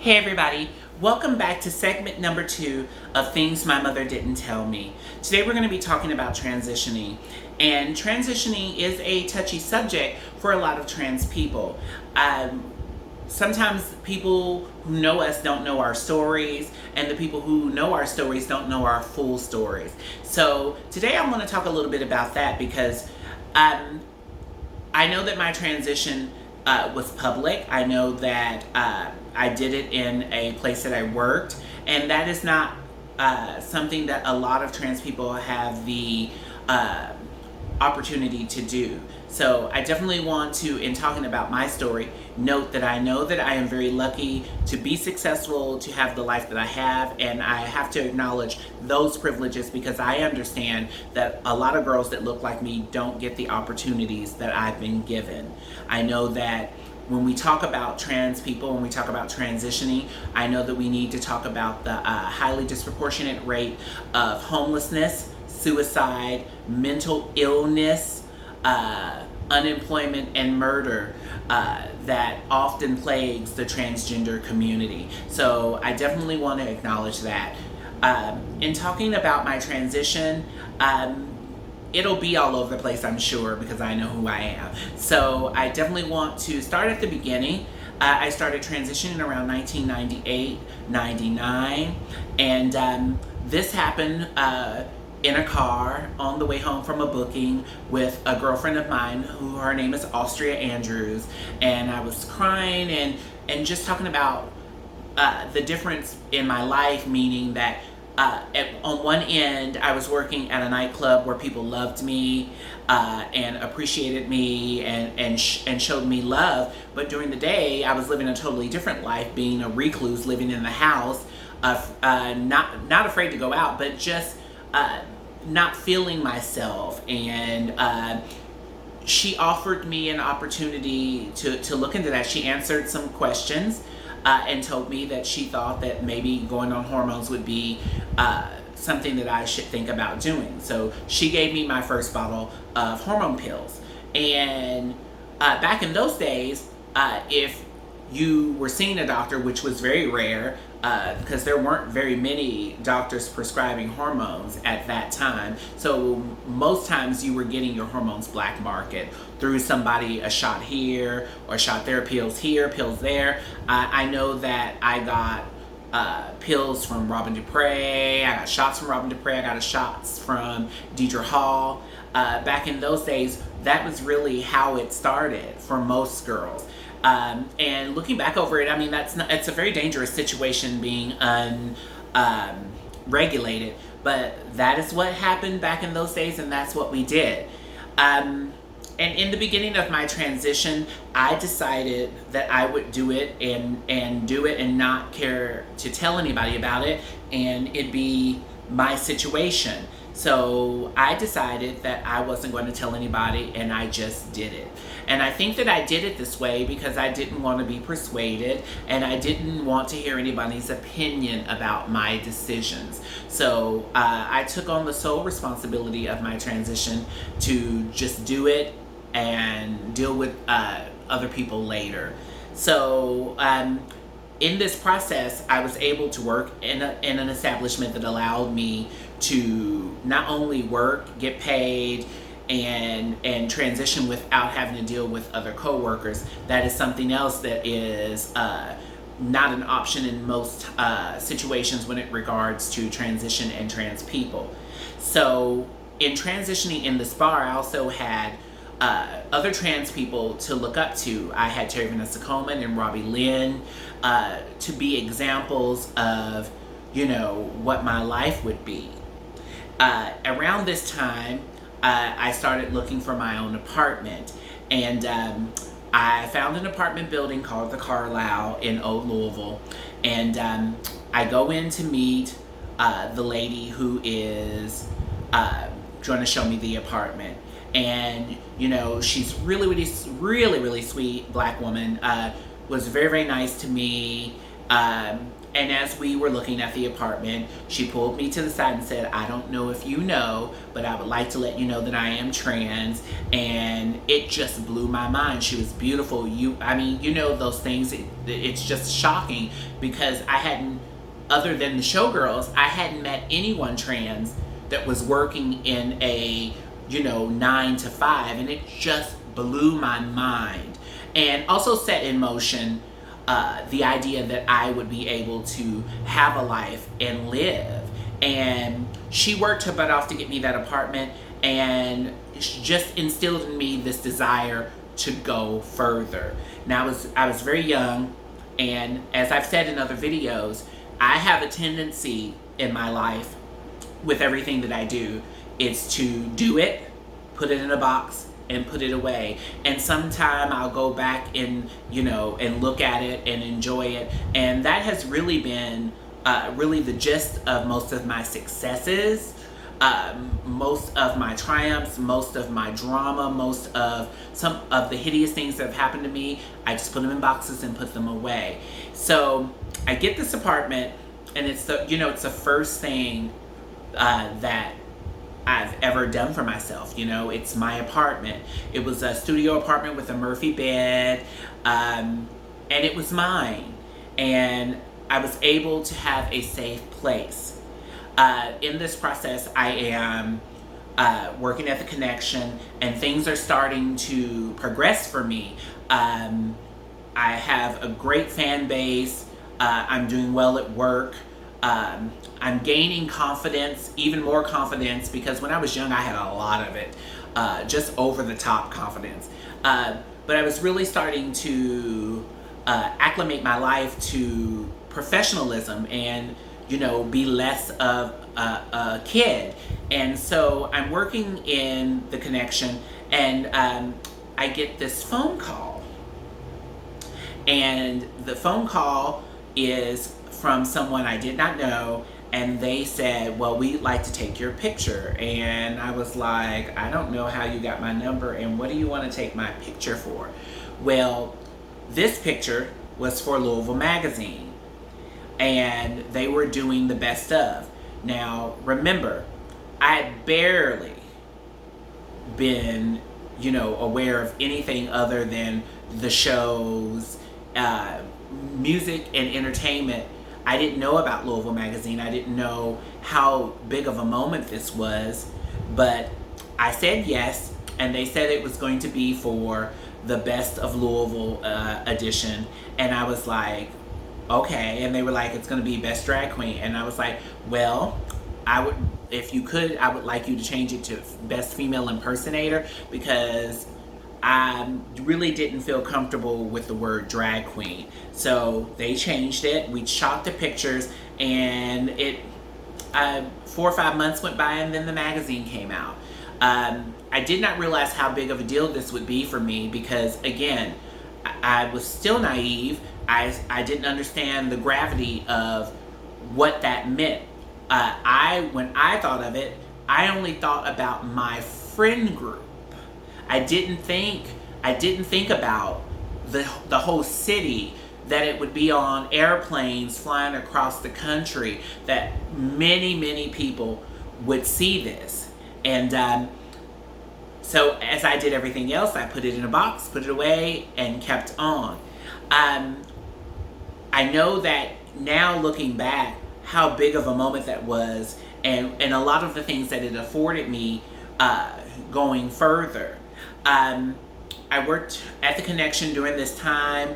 Hey everybody, welcome back to segment number 2 of Things My Mother Didn't Tell Me. Today we're going to be talking about transitioning. And transitioning is a touchy subject for a lot of trans people. Sometimes people who know us don't know our stories, and the people who know our stories don't know our full stories. So today I want to talk a little bit about that because I know that my transition was public. I know that I did it in a place that I worked, and that is not something that a lot of trans people have the opportunity to do. So I definitely want to, in talking about my story, note that I know that I am very lucky to be successful, to have the life that I have, and I have to acknowledge those privileges because I understand that a lot of girls that look like me don't get the opportunities that I've been given. I know that when we talk about trans people, when we talk about transitioning, I know that we need to talk about the highly disproportionate rate of homelessness, suicide, mental illness, unemployment, and murder that often plagues the transgender community. So I definitely want to acknowledge that. In talking about my transition, it'll be all over the place, I'm sure, because I know who I am. So I definitely want to start at the beginning. I started transitioning around 1998, 99, and this happened in a car on the way home from a booking with a girlfriend of mine who her name is Austria Andrews, and I was crying and just talking about the difference in my life, meaning that on one end I was working at a nightclub where people loved me and appreciated me and showed me love, but during the day I was living a totally different life, being a recluse, living in the house, not afraid to go out, but just not feeling myself. And she offered me an opportunity to look into that. She answered some questions and told me that she thought that maybe going on hormones would be something that I should think about doing. So she gave me my first bottle of hormone pills. And back in those days, if you were seeing a doctor, which was very rare, because there weren't very many doctors prescribing hormones at that time. So most times you were getting your hormones black market through somebody, a shot here or a shot there, pills here, pills there. I know that I got pills from Robin Dupre, I got shots from Robin Dupre, I got shots from Deidre Hall. Back in those days, that was really how it started for most girls. And looking back over it, I mean, it's a very dangerous situation being unregulated, but that is what happened back in those days, and that's what we did. And in the beginning of my transition, I decided that I would do it and do it and not care to tell anybody about it, and it'd be my situation. So I decided that I wasn't going to tell anybody, and I just did it. And I think that I did it this way because I didn't want to be persuaded, and I didn't want to hear anybody's opinion about my decisions. So I took on the sole responsibility of my transition to just do it and deal with other people later. So in this process, I was able to work in an establishment that allowed me to not only work, get paid, and transition without having to deal with other coworkers. That is something else that is not an option in most situations when it regards to transition and trans people. So in transitioning in this bar, I also had other trans people to look up to. I had Terry Vanessa Coleman and Robbie Lynn to be examples of, what my life would be. Around this time, I started looking for my own apartment, and I found an apartment building called the Carlisle in Old Louisville, and I go in to meet the lady who is going to show me the apartment. And she's really sweet black woman, was very, very nice to me, And as we were looking at the apartment, she pulled me to the side and said, I don't know if you know, but I would like to let you know that I am trans. And it just blew my mind. She was beautiful. I mean, you know, those things, it's just shocking because I hadn't, other than the showgirls, I hadn't met anyone trans that was working in a, 9 to 5. And it just blew my mind. And also set in motion the idea that I would be able to have a life and live. And she worked her butt off to get me that apartment, and she just instilled in me this desire to go further. Now I was very young, and as I've said in other videos, I have a tendency in my life with everything that I do is to do it, put it in a box, and put it away. And sometime I'll go back and, and look at it and enjoy it. And that has really been really the gist of most of my successes, most of my triumphs, most of my drama, most of some of the hideous things that have happened to me. I just put them in boxes and put them away. So I get this apartment, and it's the first thing that I've ever done for myself. It's my apartment. It was a studio apartment with a Murphy bed, and it was mine. And I was able to have a safe place. In this process, I am working at the Connection, and things are starting to progress for me. I have a great fan base. I'm doing well at work. I'm gaining confidence, even more confidence, because when I was young, I had a lot of it, just over the top confidence. But I was really starting to acclimate my life to professionalism and, be less of a kid. And so I'm working in the Connection, and I get this phone call. And the phone call is from someone I did not know, and they said, well, we'd like to take your picture. And I was like, I don't know how you got my number, and what do you want to take my picture for? Well, this picture was for Louisville Magazine, and they were doing the best of. Now, remember, I had barely been, aware of anything other than the shows, music and entertainment. I didn't know about Louisville Magazine. I didn't know how big of a moment this was, but I said yes, and they said it was going to be for the Best of Louisville edition, and I was like, okay. And they were like, it's going to be Best Drag Queen, and I was like, well, if you could, I would like you to change it to Best Female Impersonator, because I really didn't feel comfortable with the word drag queen. So they changed it. We shot the pictures, and 4 or 5 months went by, and then the magazine came out. I did not realize how big of a deal this would be for me because, again, I was still naive. I didn't understand the gravity of what that meant. When I thought of it, I only thought about my friend group. I didn't think about the whole city, that it would be on airplanes flying across the country, that many, many people would see this. And so as I did everything else, I put it in a box, put it away, and kept on. I know that now, looking back, how big of a moment that was, and a lot of the things that it afforded me going further. I worked at the Connection during this time,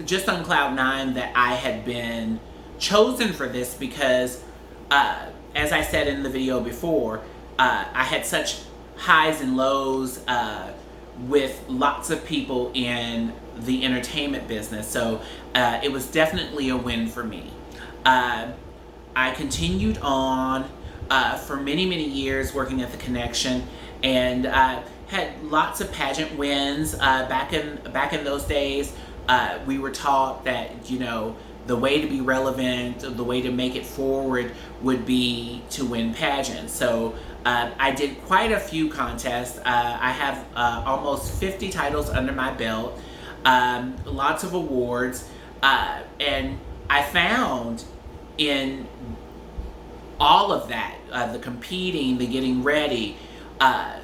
just on cloud nine that I had been chosen for this because, as I said in the video before, I had such highs and lows with lots of people in the entertainment business. So it was definitely a win for me. I continued on for many, many years working at the Connection, and had lots of pageant wins. Back in those days, we were taught that, the way to be relevant, the way to make it forward would be to win pageants. So I did quite a few contests. I have almost 50 titles under my belt, lots of awards, and I found in all of that, the competing, the getting ready, that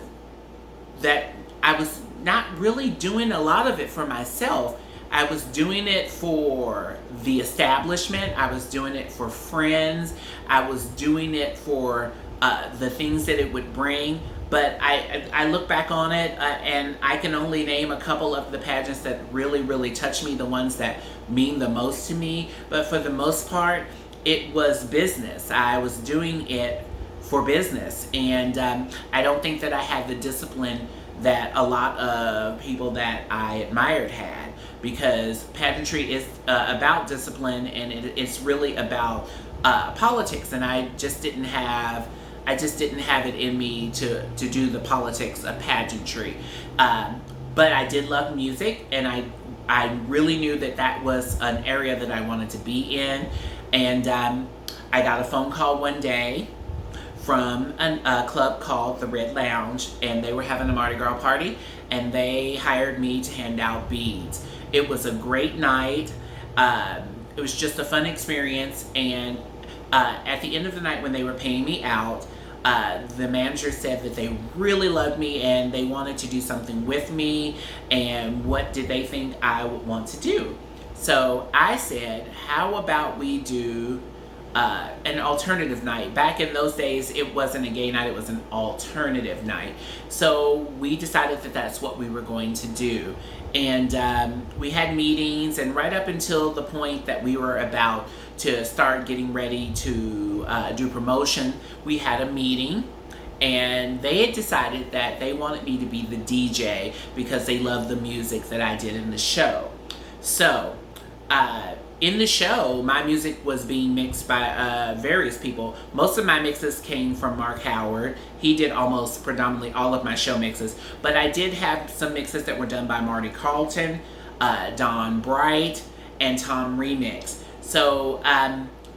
I was not really doing a lot of it for myself. I was doing it for the establishment. I was doing it for friends. I was doing it for the things that it would bring. But I look back on it and I can only name a couple of the pageants that really, really touch me, the ones that mean the most to me. But for the most part, it was business. I was doing it for business. And I don't think that I had the discipline that a lot of people that I admired had, because pageantry is about discipline, and it's really about politics, and I just didn't have it in me to do the politics of pageantry. But I did love music, and I really knew that was an area that I wanted to be in. And I got a phone call one day from a club called the Red Lounge, and they were having a Mardi Gras party, and they hired me to hand out beads. It was a great night. It was just a fun experience, and at the end of the night when they were paying me out, the manager said that they really loved me and they wanted to do something with me, and what did they think I would want to do. So I said, how about we do an alternative night. Back in those days, it wasn't a gay night, it was an alternative night. So we decided that that's what we were going to do. And we had meetings, and right up until the point that we were about to start getting ready to do promotion, we had a meeting, and they had decided that they wanted me to be the DJ because they loved the music that I did in the show. So, in the show, my music was being mixed by various people. Most of my mixes came from Mark Howard. He did almost predominantly all of my show mixes. But I did have some mixes that were done by Marty Carlton, Don Bright, and Tom Remix. So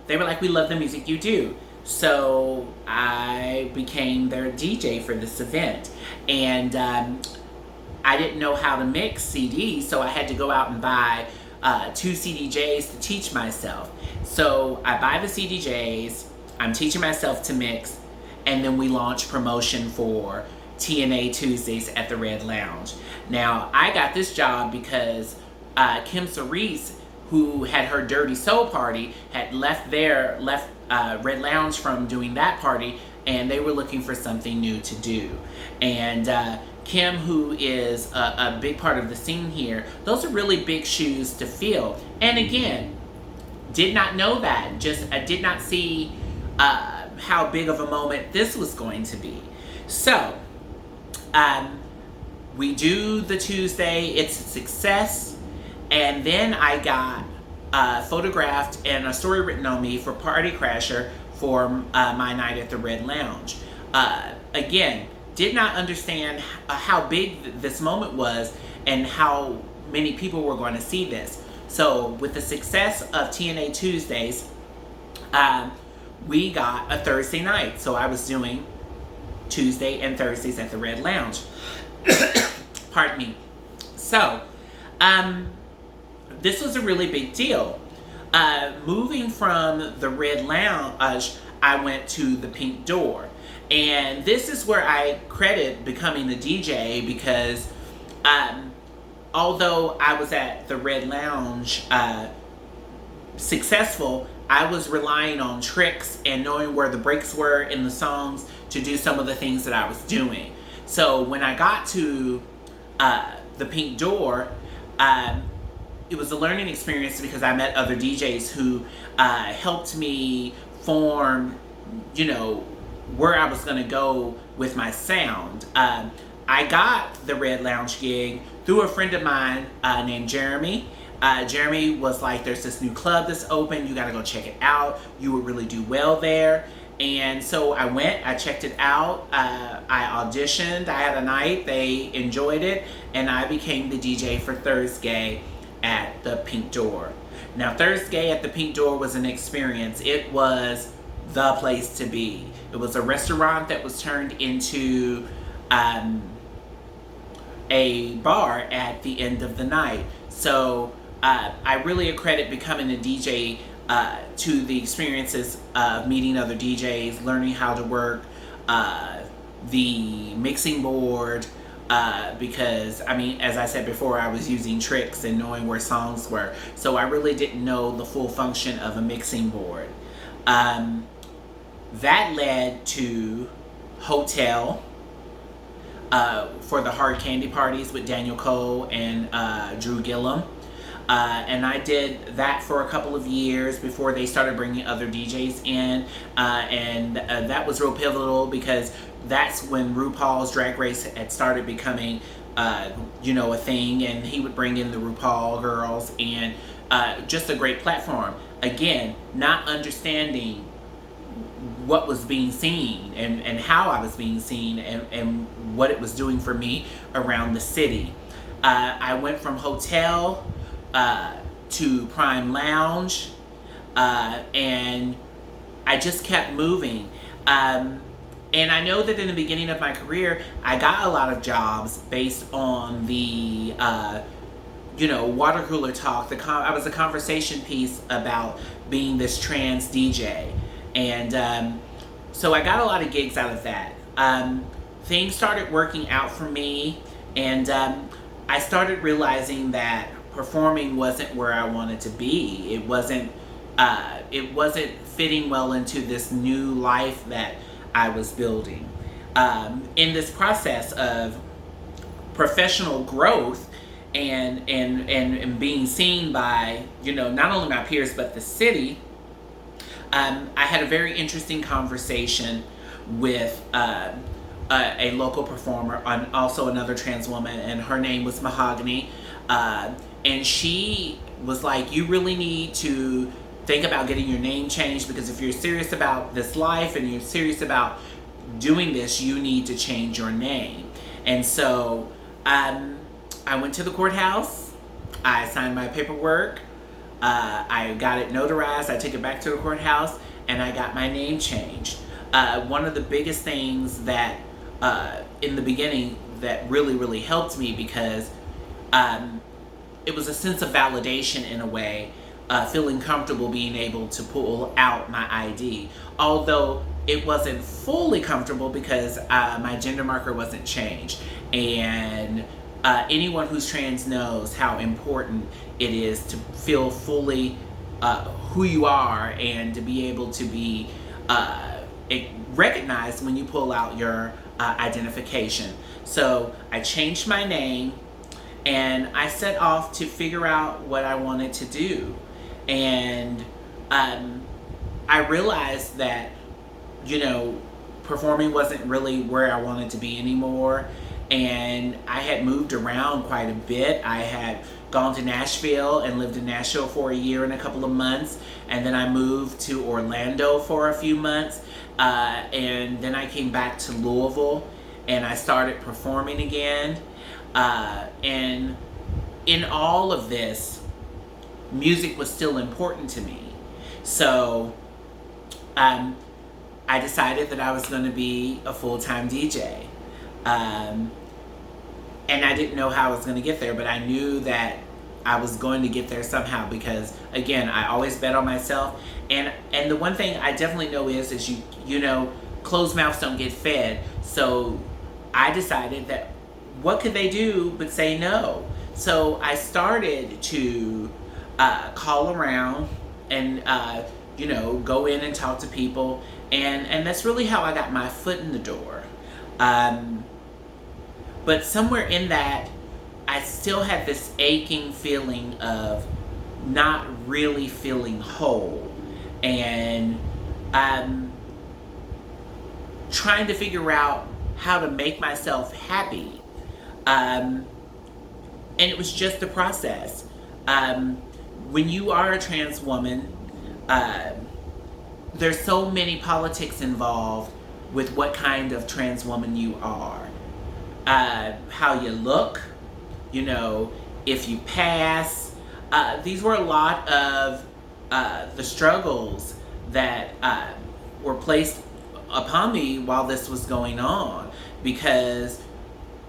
they were like, we love the music you do. So I became their DJ for this event. And I didn't know how to mix CDs, so I had to go out and buy 2 CDJs to teach myself. So I buy the CDJs, I'm teaching myself to mix, and then we launch promotion for TNA Tuesdays at the Red Lounge. Now, I got this job because Kim Cerise, who had her Dirty Soul party, had left Red Lounge from doing that party, and they were looking for something new to do. And Kim, who is a big part of the scene here, those are really big shoes to fill. And again, did not know that. I did not see how big of a moment this was going to be. So, we do the Tuesday, it's a success, and then I got photographed and a story written on me for Party Crasher for my night at the Red Lounge. Again, did not understand how big this moment was and how many people were going to see this. So with the success of TNA Tuesdays, we got a Thursday night. So I was doing Tuesday and Thursdays at the Red Lounge. Pardon me. So, this was a really big deal. Moving from the Red Lounge, I went to the Pink Door. And this is where I credit becoming the DJ, because although I was at the Red Lounge successful, I was relying on tricks and knowing where the breaks were in the songs to do some of the things that I was doing. So when I got to the Pink Door, it was a learning experience because I met other DJs who helped me form, where I was going to go with my sound. I got the Red Lounge gig through a friend of mine named Jeremy. Jeremy was like, there's this new club that's open, you got to go check it out, you would really do well there. And so I went, I checked it out, I auditioned, I had a night, they enjoyed it, and I became the DJ for Thursday at the Pink Door. Now, Thursday at the Pink Door was an experience. It was the place to be. It was a restaurant that was turned into a bar at the end of the night. So I really accredit becoming a DJ to the experiences of meeting other DJs, learning how to work the mixing board, because I mean, as I said before, I was using tricks and knowing where songs were, so I really didn't know the full function of a mixing board. That led to Hotel, for the hard candy parties with Daniel Cole and Drew Gillum. And I did that for a couple of years before they started bringing other DJs in. And that was real pivotal because that's when RuPaul's Drag Race had started becoming, a thing. And he would bring in the RuPaul girls, and just a great platform. Again, not understanding what was being seen and how I was being seen and what it was doing for me around the city. I went from Hotel to Prime Lounge, and I just kept moving. And I know that in the beginning of my career, I got a lot of jobs based on the water cooler talk. I was a conversation piece about being this trans DJ. And so I got a lot of gigs out of that. Things started working out for me, and I started realizing that performing wasn't where I wanted to be. It wasn't fitting well into this new life that I was building. In this process of professional growth and being seen by, not only my peers but the city, I had a very interesting conversation with a local performer, also another trans woman, and her name was Mahogany. And she was like, you really need to think about getting your name changed, because if you're serious about this life and you're serious about doing this, you need to change your name. And so I went to the courthouse, I signed my paperwork, I got it notarized, I took it back to the courthouse, and I got my name changed. One of the biggest things that in the beginning that really helped me, because it was a sense of validation in a way, feeling comfortable being able to pull out my ID. Although it wasn't fully comfortable because my gender marker wasn't changed. And anyone who's trans knows how important it is to feel fully who you are and to be able to be recognized when you pull out your identification. So I changed my name, and I set off to figure out what I wanted to do. And I realized that, performing wasn't really where I wanted to be anymore. And I had moved around quite a bit. I had gone to Nashville and lived in Nashville for a year and a couple of months. And then I moved to Orlando for a few months. And then I came back to Louisville and I started performing again. And in all of this, music was still important to me. So I decided that I was going to be a full-time DJ. And I didn't know how I was going to get there, but I knew that I was going to get there somehow, because again, I always bet on myself. And the one thing I definitely know is closed mouths don't get fed. So I decided that what could they do but say no? So I started to call around and go in and talk to people, and that's really how I got my foot in the door. But somewhere in that, I still had this aching feeling of not really feeling whole, and trying to figure out how to make myself happy. And it was just a process. When you are a trans woman, there's so many politics involved with what kind of trans woman you are. How you look, if you pass. These were a lot of the struggles that were placed upon me while this was going on, because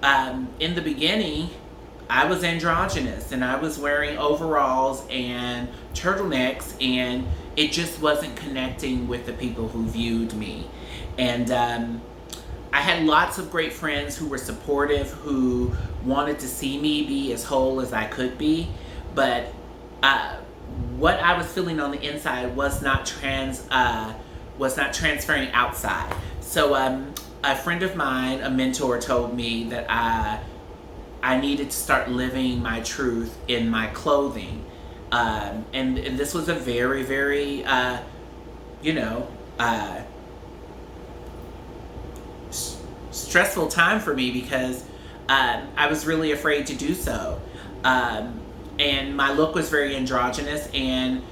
in the beginning, I was androgynous and I was wearing overalls and turtlenecks, and it just wasn't connecting with the people who viewed me. And I had lots of great friends who were supportive, who wanted to see me be as whole as I could be, but what I was feeling on the inside was not transferring outside. So a friend of mine, a mentor, told me that I needed to start living my truth in my clothing. And this was a very, very, stressful time for me because I was really afraid to do so. And my look was very androgynous, and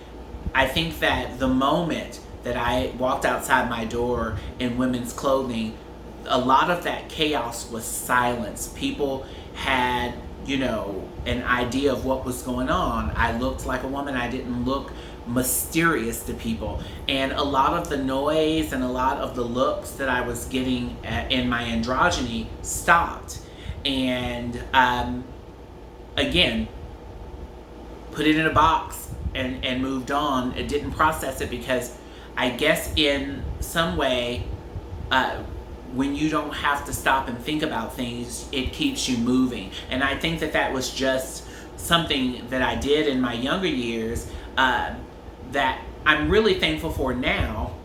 I think that the moment that I walked outside my door in women's clothing, a lot of that chaos was silenced. People had, an idea of what was going on. I looked like a woman. I didn't look mysterious to people. And a lot of the noise and a lot of the looks that I was getting in my androgyny stopped. And again, put it in a box and moved on. It didn't process it because I guess in some way, when you don't have to stop and think about things, it keeps you moving. And I think that was just something that I did in my younger years that I'm really thankful for now,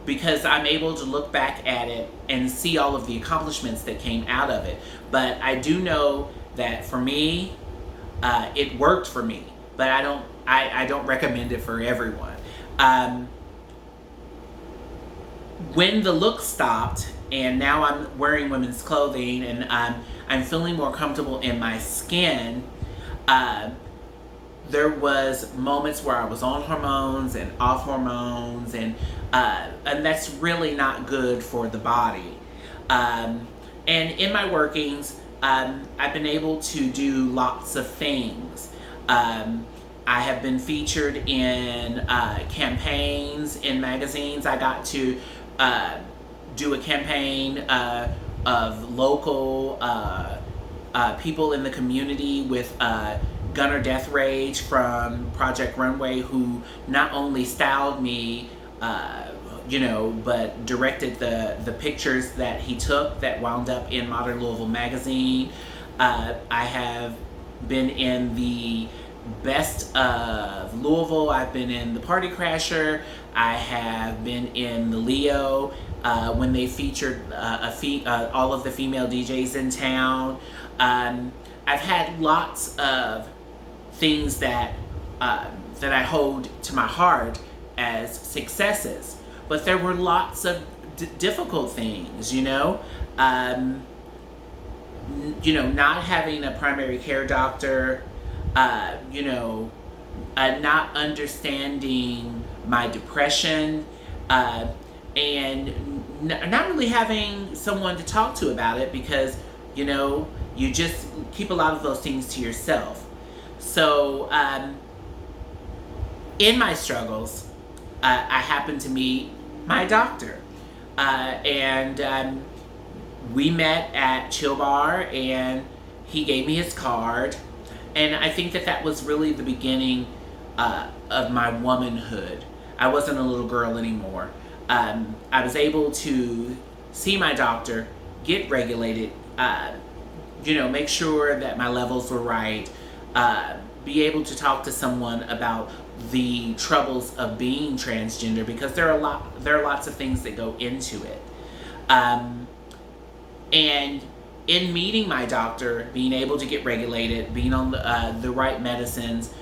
because I'm able to look back at it and see all of the accomplishments that came out of it. But I do know that for me, it worked for me, but I don't recommend it for everyone. When the look stopped, and now I'm wearing women's clothing, and I'm feeling more comfortable in my skin, there was moments where I was on hormones and off hormones, and that's really not good for the body. And in my workings, I've been able to do lots of things. I have been featured in campaigns in magazines. I got to do a campaign of local people in the community with Gunner Death Rage from Project Runway, who not only styled me, but directed the pictures that he took that wound up in Modern Louisville magazine. I have been in the Best of Louisville. I've been in the Party Crasher. I have been in the Leo when they featured all of the female DJs in town. I've had lots of things that I hold to my heart as successes, but there were lots of difficult things. Not having a primary care doctor. Not understanding my depression, and not really having someone to talk to about it, because, you just keep a lot of those things to yourself. So, in my struggles, I happened to meet my doctor, and we met at Chill Bar, and he gave me his card. And I think that was really the beginning of my womanhood. I wasn't a little girl anymore. I was able to see my doctor, get regulated, make sure that my levels were right, be able to talk to someone about the troubles of being transgender, because there are lots of things that go into it. And in meeting my doctor, being able to get regulated, being on the right medicines,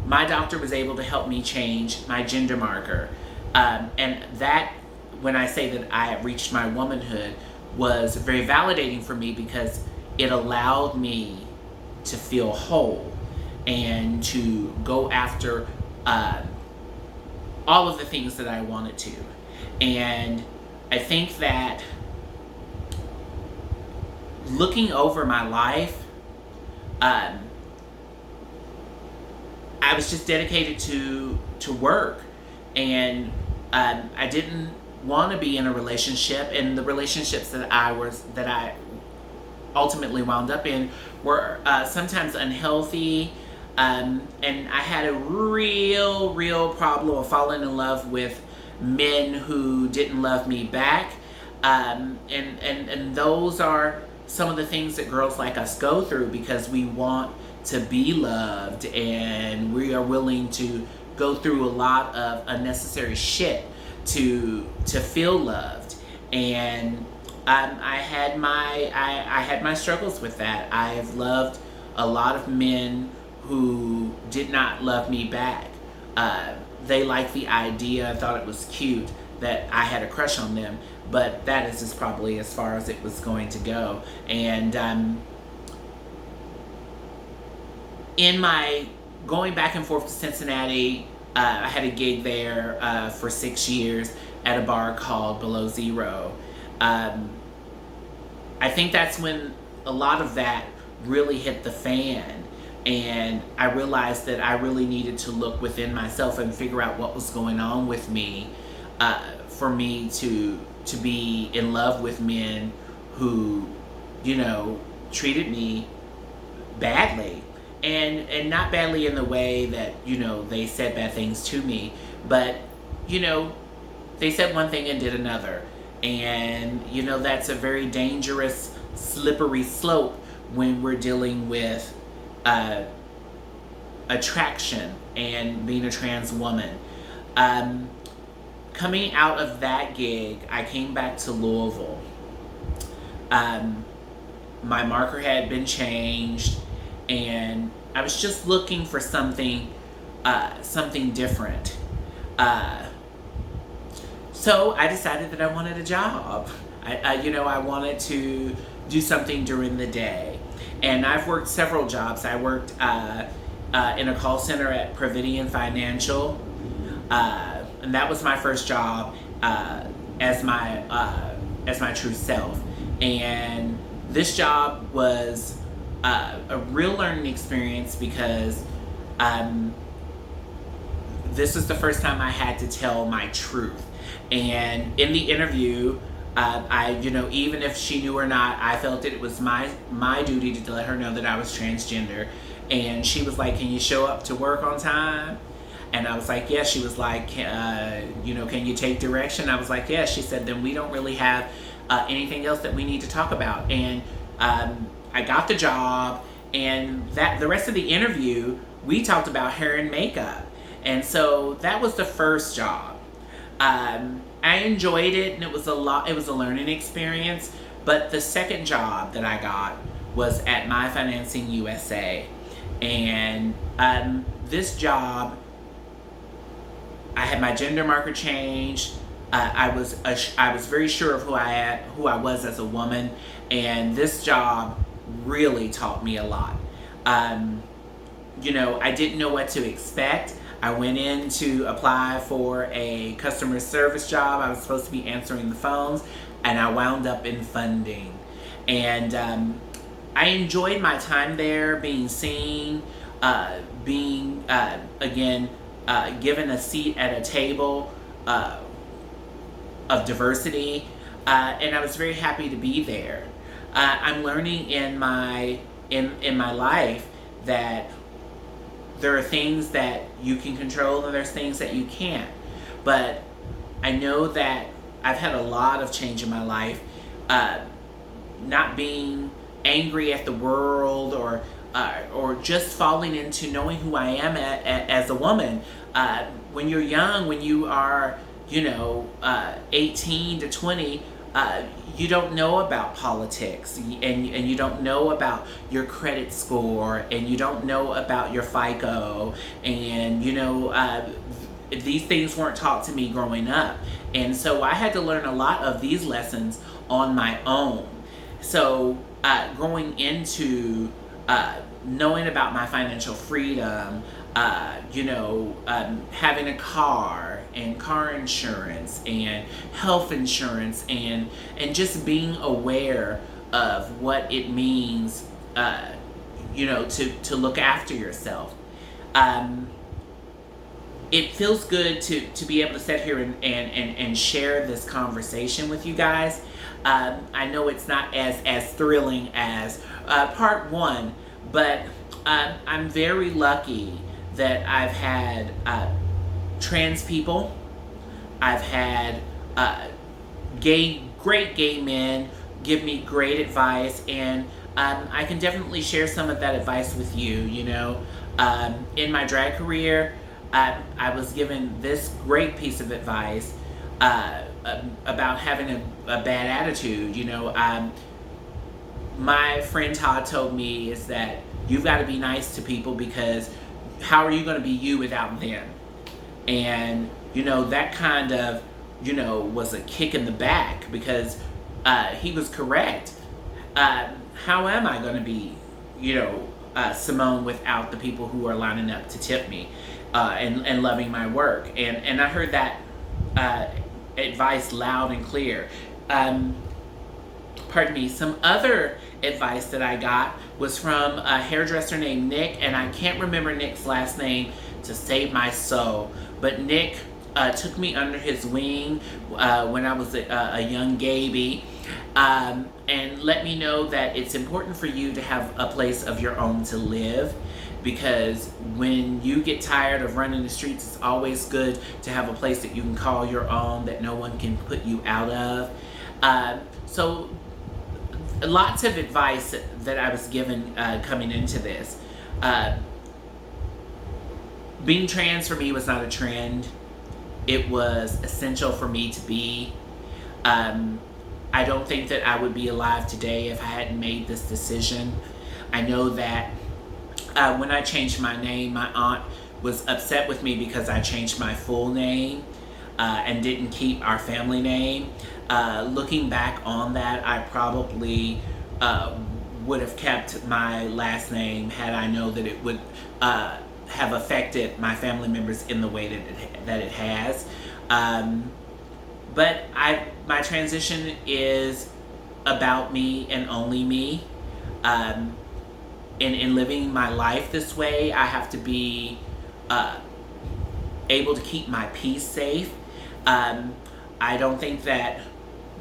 my doctor was able to help me change my gender marker. And that, when I say that I have reached my womanhood, was very validating for me, because it allowed me to feel whole and to go after all of the things that I wanted to. And I think that looking over my life, I was just dedicated to work, and I didn't want to be in a relationship, and the relationships that I ultimately wound up in were sometimes unhealthy, And I had a real problem of falling in love with men who didn't love me back. And those are some of the things that girls like us go through because we want to be loved and we are willing to go through a lot of unnecessary shit to feel loved. And I had my struggles with that. I've loved a lot of men who did not love me back. They liked the idea, thought it was cute that I had a crush on them, but that is just probably as far as it was going to go. And in my going back and forth to Cincinnati, I had a gig there for 6 years at a bar called Below Zero. I think that's when a lot of that really hit the fan, and I realized that I really needed to look within myself and figure out what was going on with me for me to be in love with men who, you know, treated me badly. And not badly in the way that, you know, they said bad things to me, but, you know, they said one thing and did another. And, you know, that's a very dangerous, slippery slope when we're dealing with attraction and being a trans woman. Coming out of that gig, I came back to Louisville. My marker had been changed, and I was just looking for something different. So I decided that I wanted a job. I wanted to do something during the day. And I've worked several jobs. I worked in a call center at Pageantry Financial. And that was my first job as my true self. And this job was a real learning experience because this was the first time I had to tell my truth. And in the interview, even if she knew or not, I felt that it was my duty to let her know that I was transgender. And she was like, "Can you show up to work on time?" And I was like, "Yes." She was like, "Can you take direction?" I was like, "Yes." She said, "Then we don't really have anything else that we need to talk about." And I got the job, and the rest of the interview, we talked about hair and makeup. And so that was the first job. I enjoyed it, and it was a learning experience. But the second job that I got was at My Financing USA. And this job, I had my gender marker changed. I was very sure of who I was as a woman, and this job really taught me a lot. I didn't know what to expect. I went in to apply for a customer service job. I was supposed to be answering the phones, and I wound up in funding. And I enjoyed my time there, being seen, being given a seat at a table of diversity, and I was very happy to be there. I'm learning in my life that there are things that you can control and there's things that you can't. But I know that I've had a lot of change in my life, not being angry at the world or just falling into knowing who I am as a woman. When you're young, when you are 18 to 20, you don't know about politics, and you don't know about your credit score, and you don't know about your FICO, and these things weren't taught to me growing up. And so I had to learn a lot of these lessons on my own. So going into knowing about my financial freedom, having a car and car insurance and health insurance and just being aware of what it means, to look after yourself. It feels good to be able to sit here and share this conversation with you guys. I know it's not as thrilling as part one, but I'm very lucky that I've had trans people. I've had great gay men give me great advice, and I can definitely share some of that advice with you. You know, in my drag career, I was given this great piece of advice about having a bad attitude. You know, my friend Todd told me is that you've got to be nice to people, because how are you going to be you without them? And, you know, that kind of, you know, was a kick in the back, because he was correct. How am I going to be, you know, Simone without the people who are lining up to tip me and loving my work? And I heard that advice loud and clear. Pardon me. Some other advice that I got was from a hairdresser named Nick, and I can't remember Nick's last name to save my soul, but Nick took me under his wing when I was a young gaby, and let me know that it's important for you to have a place of your own to live, because when you get tired of running the streets, it's always good to have a place that you can call your own, that no one can put you out of. So lots of advice that I was given coming into this. Being trans for me was not a trend. It was essential for me to be. I don't think that I would be alive today if I hadn't made this decision. I know that when I changed my name, my aunt was upset with me because I changed my full name and didn't keep our family name. Looking back on that, I probably would have kept my last name had I known that it would have affected my family members in the way that it has. But my transition is about me and only me. In living my life this way, I have to be able to keep my peace safe. I don't think that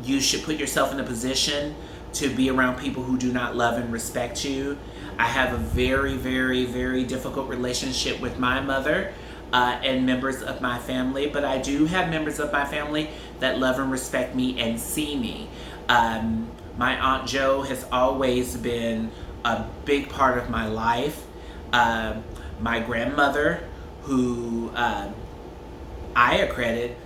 you should put yourself in a position to be around people who do not love and respect you. I have a very, very, very difficult relationship with my mother and members of my family, but I do have members of my family that love and respect me and see me. My Aunt Jo has always been a big part of my life. My grandmother, who I accredit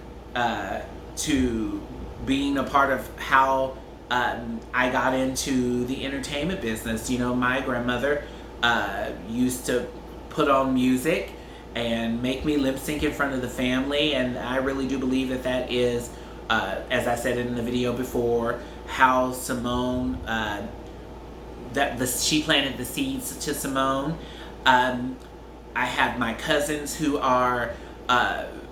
to being a part of how I got into the entertainment business. You know, my grandmother used to put on music and make me lip sync in front of the family, and I really do believe that that is, as I said in the video before, how Simone, she planted the seeds to Simone. I have my cousins who are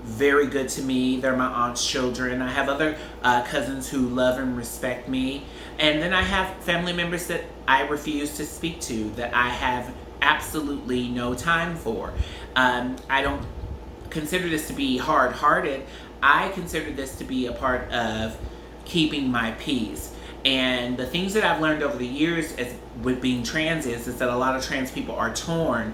very good to me. They're my aunt's children. I have other cousins who love and respect me. And then I have family members that I refuse to speak to, that I have absolutely no time for. I don't consider this to be hard-hearted. I consider this to be a part of keeping my peace. And the things that I've learned over the years with being trans is that a lot of trans people are torn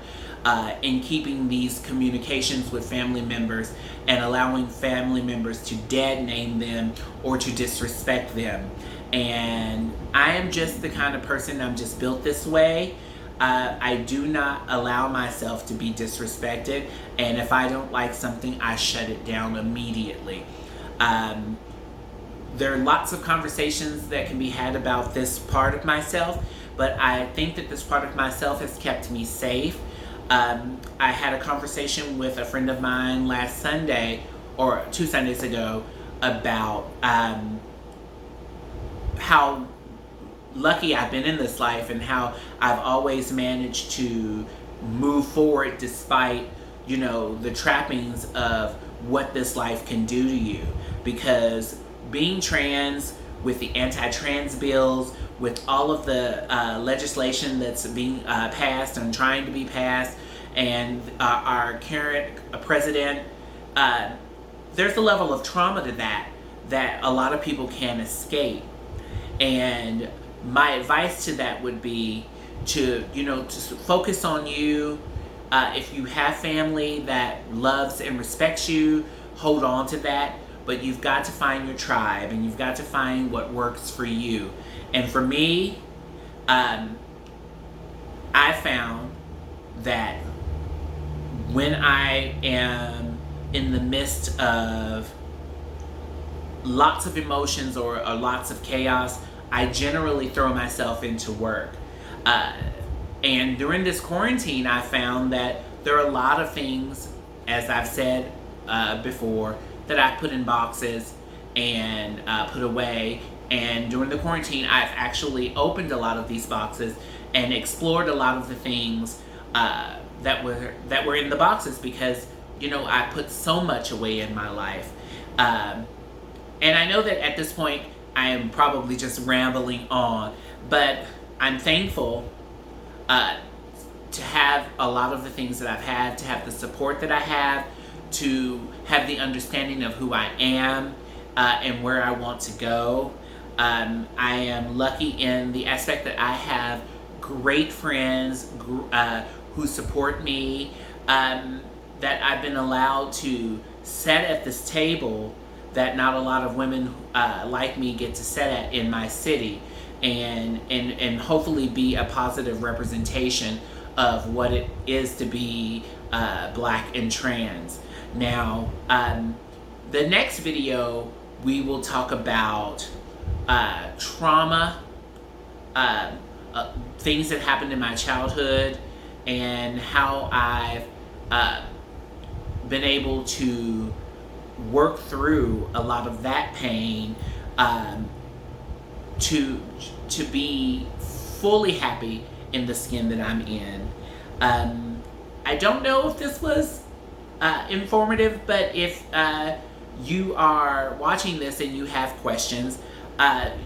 in keeping these communications with family members and allowing family members to dead name them or to disrespect them. And I am just the kind of person, I'm just built this way. I do not allow myself to be disrespected, and if I don't like something, I shut it down immediately. There are lots of conversations that can be had about this part of myself, but I think that this part of myself has kept me safe. I had a conversation with a friend of mine last Sunday, or 2 Sundays ago, about how lucky I've been in this life and how I've always managed to move forward despite, you know, the trappings of what this life can do to you. Because being trans, with the anti-trans bills, with all of the legislation that's being passed and trying to be passed, and our current president, there's a level of trauma to that a lot of people can't escape. And my advice to that would be to focus on you. If you have family that loves and respects you, hold on to that. But you've got to find your tribe, and you've got to find what works for you. And for me, I found that when I am in the midst of lots of emotions or lots of chaos, I generally throw myself into work. And during this quarantine, I found that there are a lot of things, as I've said before, that I put in boxes and put away. And during the quarantine, I've actually opened a lot of these boxes and explored a lot of the things that were in the boxes, because I put so much away in my life. And I know that at this point I am probably just rambling on, but I'm thankful to have a lot of the things that I've had, to have the support that I have, to have the understanding of who I am and where I want to go. I am lucky in the aspect that I have great friends who support me, that I've been allowed to sit at this table that not a lot of women like me get to sit at in my city, and hopefully be a positive representation of what it is to be Black and trans. Now, the next video, we will talk about trauma, things that happened in my childhood, and how I've been able to work through a lot of that pain to be fully happy in the skin that I'm in. I don't know if this was informative, but if you are watching this and you have questions,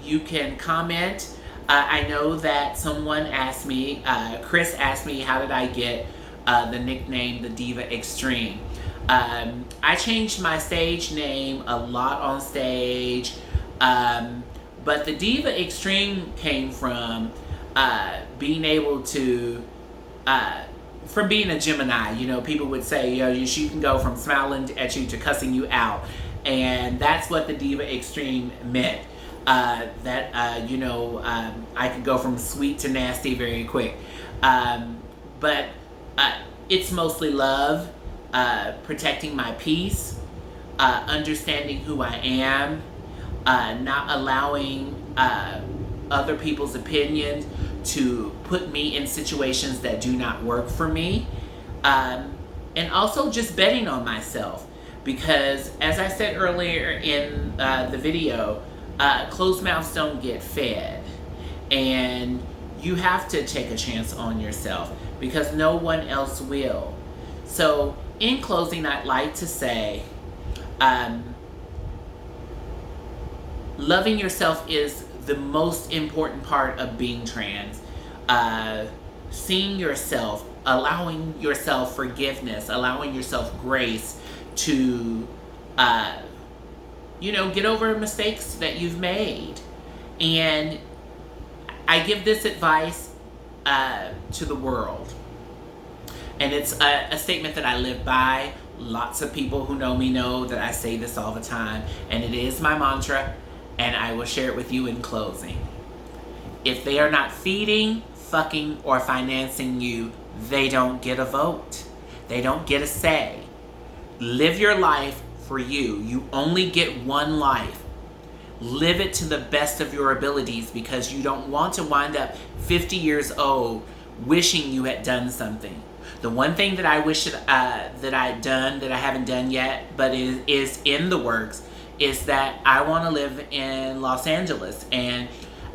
you can comment. I know that someone asked me, Chris asked me, how did I get the nickname The Diva Extreme? I changed my stage name a lot on stage, but the Diva Extreme came from being able to, from being a Gemini. People would say, she can go from smiling at you to cussing you out. And that's what the Diva Extreme meant. That I could go from sweet to nasty very quick. But it's mostly love, protecting my peace, understanding who I am, not allowing other people's opinions to put me in situations that do not work for me, and also just betting on myself, because as I said earlier in the video, closed mouths don't get fed, and you have to take a chance on yourself because no one else will. So in closing, I'd like to say, loving yourself is the most important part of being trans. Seeing yourself, allowing yourself forgiveness, allowing yourself grace to get over mistakes that you've made. And I give this advice to the world. And it's a statement that I live by. Lots of people who know me know that I say this all the time. And it is my mantra, and I will share it with you in closing. If they are not feeding, fucking, or financing you, they don't get a vote. They don't get a say. Live your life for you. You only get one life. Live it to the best of your abilities, because you don't want to wind up 50 years old wishing you had done something. The one thing that I wish that I'd done that I haven't done yet, but is in the works, is that I want to live in Los Angeles, and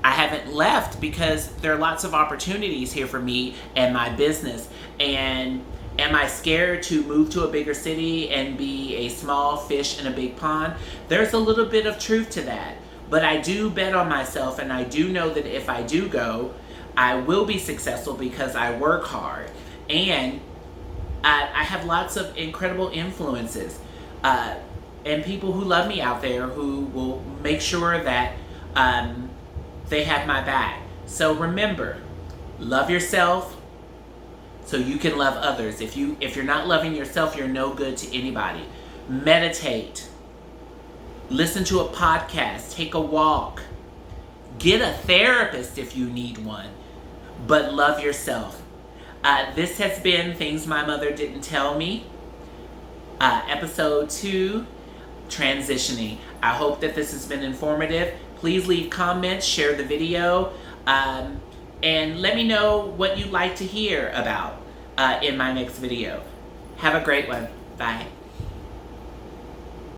I haven't left because there are lots of opportunities here for me and my business. And am I scared to move to a bigger city and be a small fish in a big pond? There's a little bit of truth to that. But I do bet on myself, and I do know that if I do go, I will be successful because I work hard. And I have lots of incredible influences and people who love me out there who will make sure that they have my back. So remember, Love yourself so you can love others. If you're not loving yourself, you're no good to anybody. Meditate. Listen to a podcast. Take a walk. Get a therapist if you need one. But love yourself. This has been Things My Mother Didn't Tell Me. Episode 2, Transitioning. I hope that this has been informative. Please leave comments, share the video, and let me know what you'd like to hear about in my next video. Have a great one. Bye.